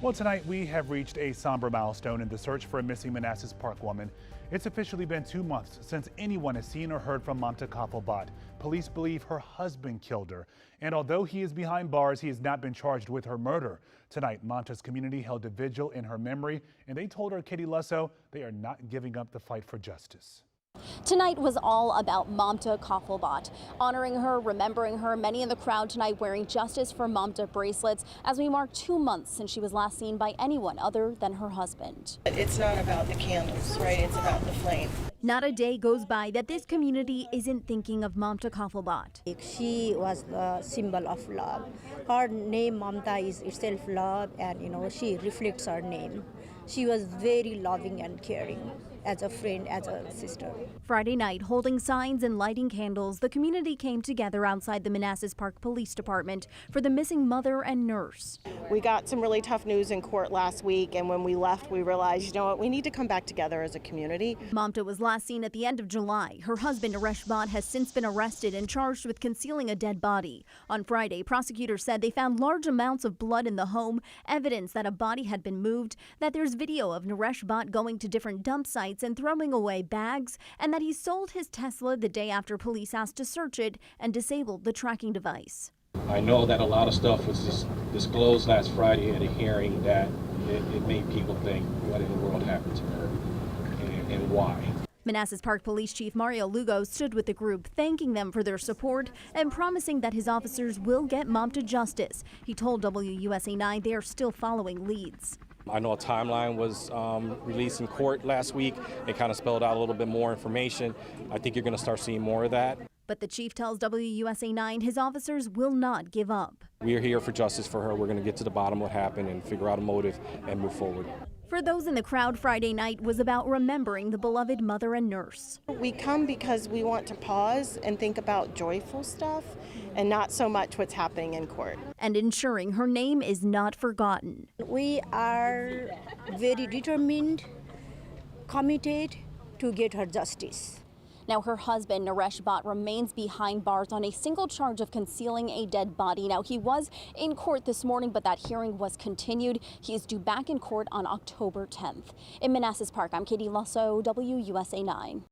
Well, tonight we have reached a somber milestone in the search for a missing Manassas Park woman. It's officially been 2 months since anyone has seen or heard from Mamta Kafle Bhatt. Police believe her husband killed her. And although he is behind bars, he has not been charged with her murder. Tonight, Mamta's community held a vigil in her memory, and they told her, Katie Lusso, they are not giving up the fight for justice. Tonight was all about Mamta Kafle Bhatt, honoring her, remembering her. Many in the crowd tonight wearing Justice for Mamta bracelets as we mark 2 months since she was last seen by anyone other than her husband. It's not about the candles, right? It's about the flame. Not a day goes by that this community isn't thinking of Mamta Kafle Bhatt. She was the symbol of love. Her name Mamta is itself love, and she reflects her name. She was very loving and caring as a friend, as a sister. Friday night, holding signs and lighting candles, the community came together outside the Manassas Park Police Department for the missing mother and nurse. We got some really tough news in court last week, and when we left, we realized, you know what, we need to come back together as a community. Mamta was last seen at the end of July. Her husband, Manassas Bhatt, has since been arrested and charged with concealing a dead body. On Friday, prosecutors said they found large amounts of blood in the home, evidence that a body had been moved, that there's video of Manassas Bhatt going to different dump sites and throwing away bags, and that he sold his Tesla the day after police asked to search it and disabled the tracking device. I know that a lot of stuff was disclosed last Friday at a hearing that it made people think, what in the world happened to her and why. Manassas Park Police Chief Mario Lugo stood with the group, thanking them for their support and promising that his officers will get Mamta justice. He told WUSA 9 they are still following leads. I know a timeline was released in court last week. It kind of spelled out a little bit more information. I think you're going to start seeing more of that. But the chief tells WUSA 9 his officers will not give up. We are here for justice for her. We're going to get to the bottom of what happened and figure out a motive and move forward. For those in the crowd, Friday night was about remembering the beloved mother and nurse. We come because we want to pause and think about joyful stuff and not so much what's happening in court. And ensuring her name is not forgotten. We are very determined, committed to get her justice. Now, her husband, Manassas Bhatt, remains behind bars on a single charge of concealing a dead body. Now, he was in court this morning, but that hearing was continued. He is due back in court on October 10th. In Manassas Park, I'm Katie Lusso, WUSA 9.